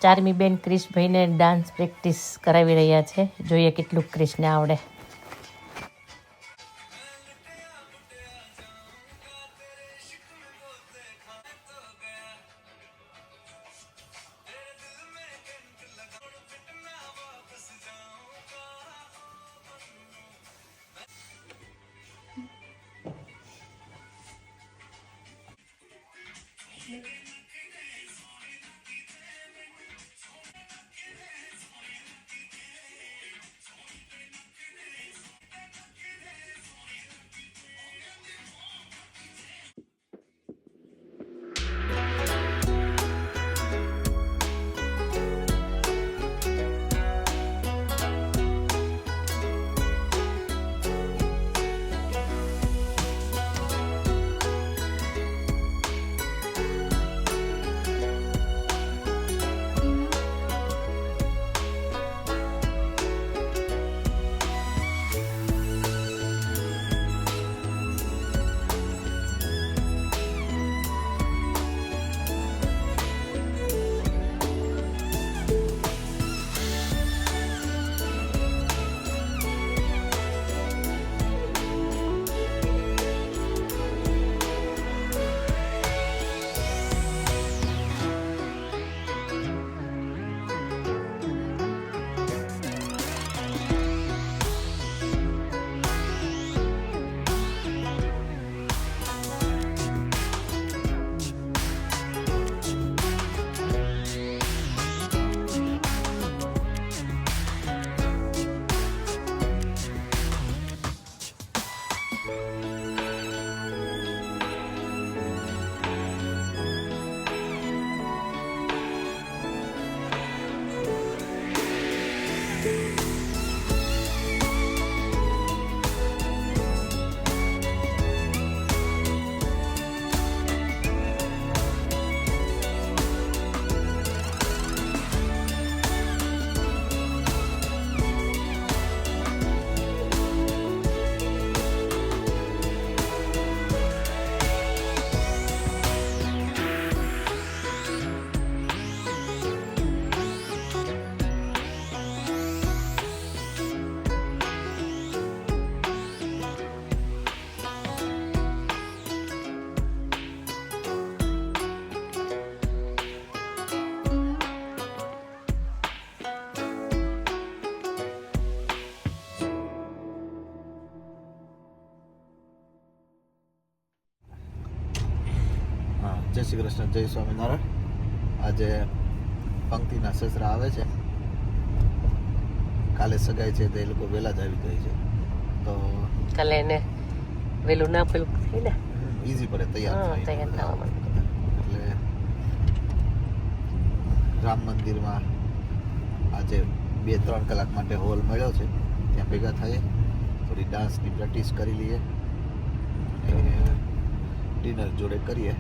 ચારમી બેન ક્રિશભાઈને dance practice કરાવી રહ્યા છે. જોઈએ કેટલું ક્રિશને આવડે. જય શ્રી કૃષ્ણ, જય સ્વામિનારાયણ. આજે પંક્તિના સસરા આવે છે. કાલે સગાઈ છે તો એ લોકો વહેલા જ આવી જાય છે, તો કાલે એને વેલું ના પેલું થઈ ને ઈઝી પડે તૈયાર થવા માટે. એટલે રામ મંદિરમાં આજે 2-3 કલાક માટે હોલ મળ્યો છે, ત્યાં ભેગા થઈએ, થોડી ડાન્સની પ્રેક્ટિસ કરી લઈએ અને ડિનર જોડે કરીએ.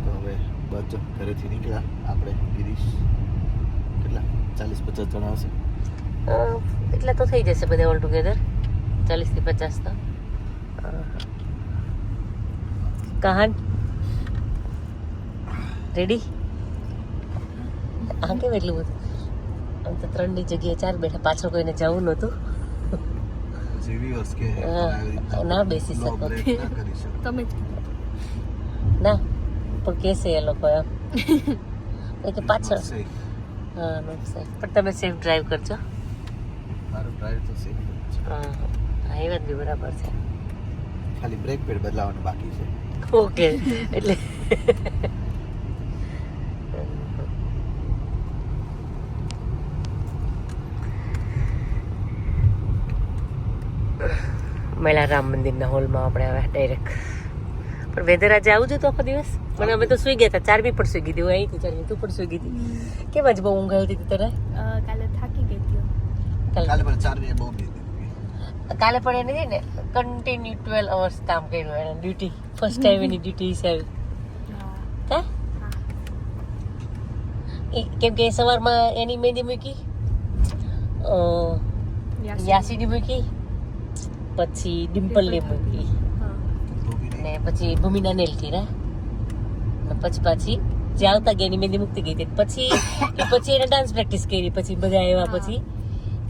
તો હવે બસ ઘરેથી નીકળ્યા આપણે. ગિરીશ કેટલા 40-50 જણા હશે, એટલા તો થઈ જશે બધા ઓલ ટુગેધર 40 થી 50 તો. કહાન રેડી? આ કેમ એટલું બધું? આમ તો 3ની જગ્યાએ 4 બેઠા, પાછળ કોઈને જવું નહોતું. ના બેસી શકો તમે ના, પણ કેસે એ લોકો એમ કે પાછળ. હા પણ તમે સેફ ડ્રાઈવ કરજો. મારું ડ્રાઈવ તો સેફ છે. હા એ વાત બી બરાબર છે. ખાલી બ્રેક પેડ બદલાવાનું બાકી છે. ઓકે એટલે મેલા રામ મંદિરના હોલમાં આપણે હવે ડાયરેક્ટ. પણ વેધર આજે આવું જ હતું આખો દિવસ. મને અમે તો સુઈ ગયા હતા, 4 બી પણ સુઈ ગઈ હતી. હું અહીંથી 4 તું પણ સુઈ ગઈ હતી. કેમ આજે બહુ ઊંઘ આવતી હતી તને? કાલે થાકી ગઈ હતી. કાલે પણ 4 ને બહુ કાલે પણ એને છે ને કન્ટિન્યુ 12 અવર્સ કામ કર્યું એને, ડ્યુટી ફર્સ્ટ ટાઈમ એની ડ્યુટી હિસાબે. હા કેમ કે સવારમાં એની મહેંદી મૂકી, યાસીની મૂકી, પછી ડિમ્પલની મૂકી, ને પછી ભૂમિના નેલ કર્યા, ને પછી પાછી જે આવતા ગયા એની મહેંદી મૂકતી ગઈ હતી. પછી એને ડાન્સ પ્રેક્ટિસ કરી. પછી બધા આવ્યા પછી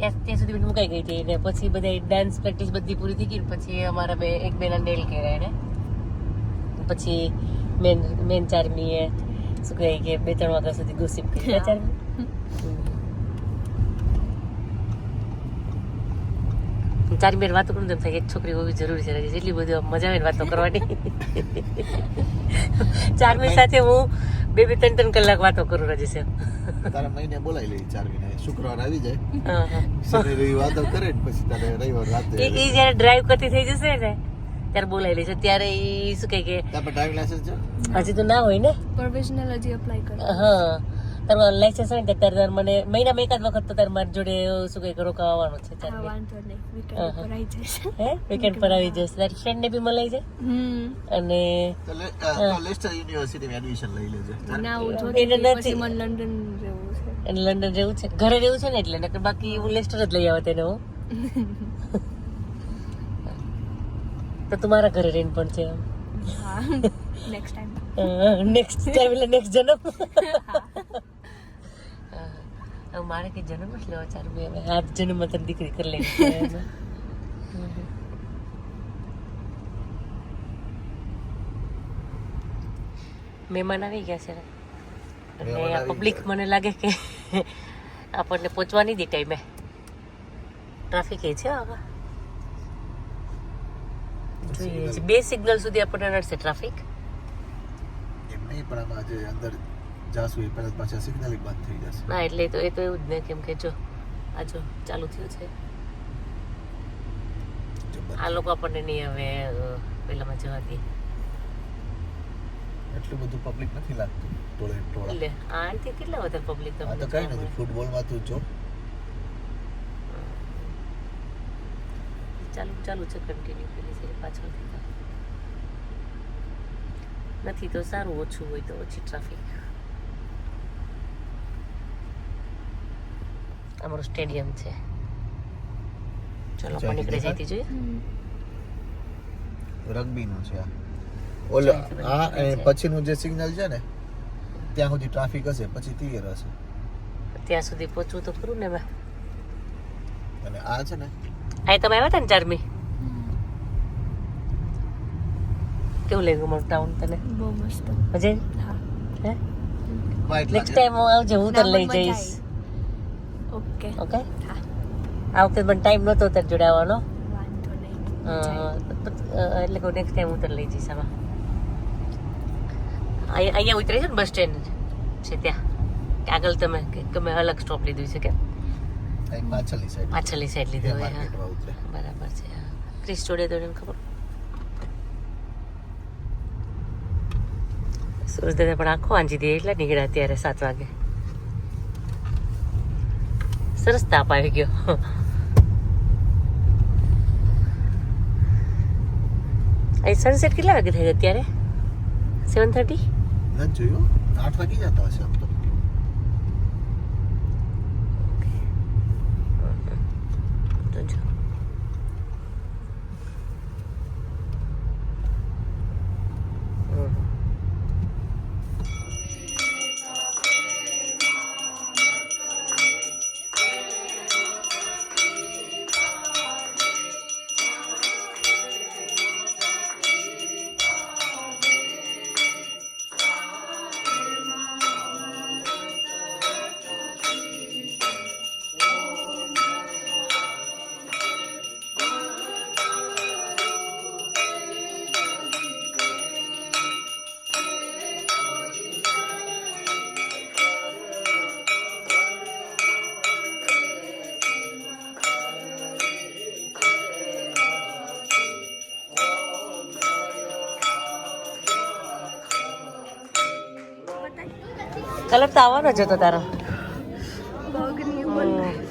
ત્યાં સુધી મને મુકાઈ ગઈ હતી. ને પછી બધા ડાન્સ પ્રેક્ટિસ બધી પૂરી થઈ ગઈ. પછી અમારા એક બેના નેલ કર્યા એને. પછી મેન ચાર્મીએ શું કહે કે 2-3 વાગ્યા સુધી ગોસિપ કરી. ચાર્મી ચાર્મી બેન વાતો કરું તેમ થાય એક છોકરી હોવી જરૂરી છે. જેટલી બધી મજા આવે ને વાતો કરવાની. ચાર્મી સાથે હું 2-3 કલાક વાતો કરું રજેશ. તારા મહિને બોલાવી લઈ ચાર્મીને, શુક્રવાર આવી જાય, શનિ રવિ વાતો કરે ને પછી તારે રવિવાર રાતે એ જયારે ડ્રાઈવ કરતી થઈ જશે ને ત્યારે બોલાવી લેશે. ત્યારે ઈ શું કહે કે તારા ડ્રાઇવિંગ લાયસન્સ છે? હજી તો ના હોય ને. પ્રોફેશનલ હજી અપ્લાય કરો. હા તારું લાયસન્સ હોય ને ત્યારે મને મહિનામાં એકાદ વખત તો તારે મારી જોડે શું કહે રોકાવા આવવાનું છે. હા, વાંધો નહીં. વીકેન્ડ પર આવી જશે. હે વીકેન્ડ પર આવી જશે. તારી ફ્રેન્ડ ને બી મલાઈ જાય. અને તો લેસ્ટર યુનિવર્સિટીમાં એડમિશન લઈ લેજે. ના હું એને જોતી નથી. પછી મને લંડન રહેવું છે. એને લંડન રહેવું છે, ઘરે રહેવું છે ને એટલે નકર બાકી હું લેસ્ટર જ લઈ આવત એને હું. તો તમારા ઘરે રહીને પણ છે હા, નેક્સ્ટ ટાઈમ. નેક્સ્ટ ટાઈમ એટલે નેક્સ્ટ જન્મ. હવે મારે કઈ જન્મ જ લેવા ચાર બે હવે આ જન્મમાં તને દીકરી કરી લેવી છે. મહેમાન આવી ગયા છે અને આ પબ્લિક મને લાગે કે આપણને પહોંચવા નહીં દે ટાઈમે. ટ્રાફિક એ છે આવા જોઈએ છે. 2 સિગ્નલ સુધી આપણને નડશે ટ્રાફિક. એમ નહીં પણ આમાં જે અંદર જાસુ એ પહેલા પાછા સિગ્નલ બંધ થઈ જશે. ના એટલે એ તો એવું જ ને કેમ કે જો આ જો ચાલુ થયું છે. આ લોકો આપણને નહીં હવે પેલામાં જવા દે. એટલું બધું પબ્લિક નથી લાગતું ટોળા. એટલે આનાથી કેટલા વધારે પબ્લિક આ તો કઈ નથી, ફૂટબોલમાં તું જો ચાલુ છે કન્ટિન્યુ પેલી છે પાછળથી તો. નથી તો સારું, ઓછું હોય તો ઓછી ટ્રાફિક. અમારું સ્ટેડિયમ છે. ચલો પણ નીકળે જઈતી જોઈએ. રગ્બીનું છે આ. ઓલો આ અને પછીનું જે સિગ્નલ છે ને ત્યાં સુધી ટ્રાફિક હશે, પછી ક્લિયર હશે. ત્યાં સુધી પહોંચવું તો ખરું ને મેં. અને આ છે ને આ તમે આવ્યા હતા ને ચારમી? કેવું લાગ્યું મારું ટાઉન તને? બહુ મસ્ત. મજા હા. હે વાઈટ નેક્સ્ટ ટાઈમ આવજે, હું તને લઈ જઈશ. ઓકે. ઓકે હા, આ વખતે મને ટાઈમ નહોતો તાર જોડે આવવાનો. વાંધો નહીં. એટલે કે નેક્સ્ટ ટાઈમ હું તને લઈ જઈશ. આમાં અહીંયા ઉતરે છે ને બસ સ્ટેન્ડ છે ત્યાં કે આગળ તમે અલગ સ્ટોપ લીધું છે કે પાછળની સાઈડ પાછળની સાઈડ લીધું હોય? હા માર્કેટમાં ઉતરે. બરાબર છે. ક્રિસ જોડે તો એને ખબર. સુરજ દાદા પણ આખો આંજી દે એટલા નીકળ્યા અત્યારે 7 વાગે. સરસ તાપ આવી ગયો. અહીં સનસેટ કેટલા વાગે થાય અત્યારે? 7:30? નથી જોયું, 8 વાગી જતા હશે આમ તો. તો જો કલર તો આવવાનો જ હતો તારો.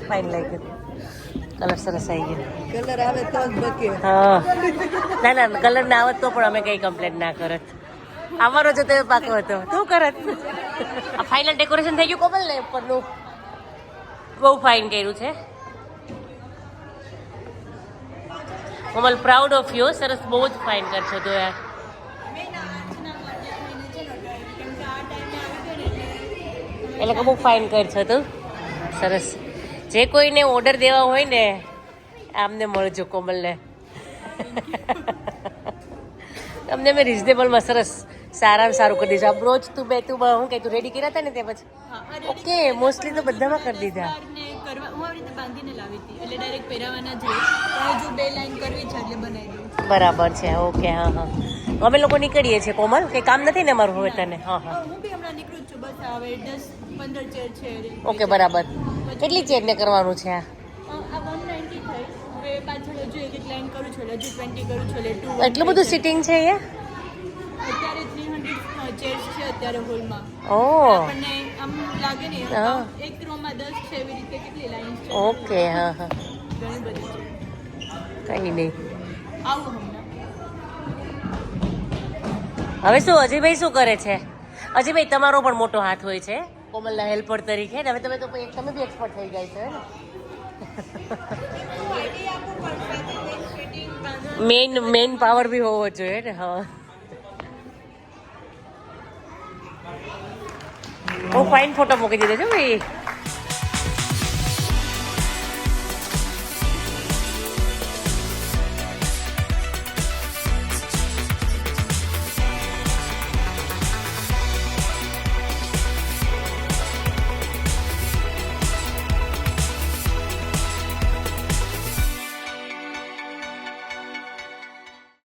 ફાઇન લાગ્યું. કલર સરસ આવી ગયો. કલર આવે તો જ બકે. હા ના કલર ના આવત તો પણ અમે કઈ કમ્પ્લેન ના કરત. અમારો જો તો પાકો હતો તું કરત. આ ફાઇનલ ડેકોરેશન થઈ ગયું કોમલ ને ઉપરનું. બહુ ફાઇન કર્યું છે કોમલ. Proud of you. સરસ, બહુ જ ફાઇન કરશો તો યાર. એટલે કે બહુ ફાઇન કર છો તું. સરસ. જે કોઈને ઓર્ડર દેવા હોય ને આમને મળજો કોમલને. તમને મેં રિઝનેબલમાં સરસ સારામાં સારું કરી દીધું. આ બ્રોચ તું હું કે તું રેડી કર્યા હતા ને તે પછી ઓકે મોસ્ટલી તો બધામાં કરી દીધા. હું આવી રીતે બાંધીને લાવી હતી એટલે ડાયરેક્ટ પહેરાવાના જ હોય. હજુ 2 લાઈન કરવી છે એટલે બનાવી દઉં. બરાબર છે ઓકે હા હા અમે લોકો નીકળીએ છીએ કોમલ કે કામ નથી ને અમારું હવે તને હા હા હું બી હમણાં નીકળું છું બસ હવે 10-15 ચેર છે. ઓકે બરાબર કેટલી ચેરને કરવાનું છે આ આ 190 થઈ હવે પાછળ હજુ એક લાઈન કરું છું એટલે હજુ 20 કરું છું એટલે 2 એટલું બધું સિટિંગ છે અહીંયા અત્યારે 300 ચેર્સ છે અત્યારે હોલમાં. ઓહ આપણને આમ લાગે ને હા. એક રોમાં 10 છે એવી રીતે કેટલી લાઈન છે ઓકે હા હા ઘણી બધી છે. કંઈ નહીં આવું હમણાં હવે શું અજયભાઈ શું કરે છે અજયભાઈ તમારો પણ મોટો હાથ હોય છે કોમલના હેલ્પર તરીકે ને હવે તમે બી એક્સપર્ટ થઈ જાય છે ને મેઇન પાવર બી હોવો જોઈએ ને હા બહુ ફાઇન ફોટો મૂકી દીધો છે ભાઈ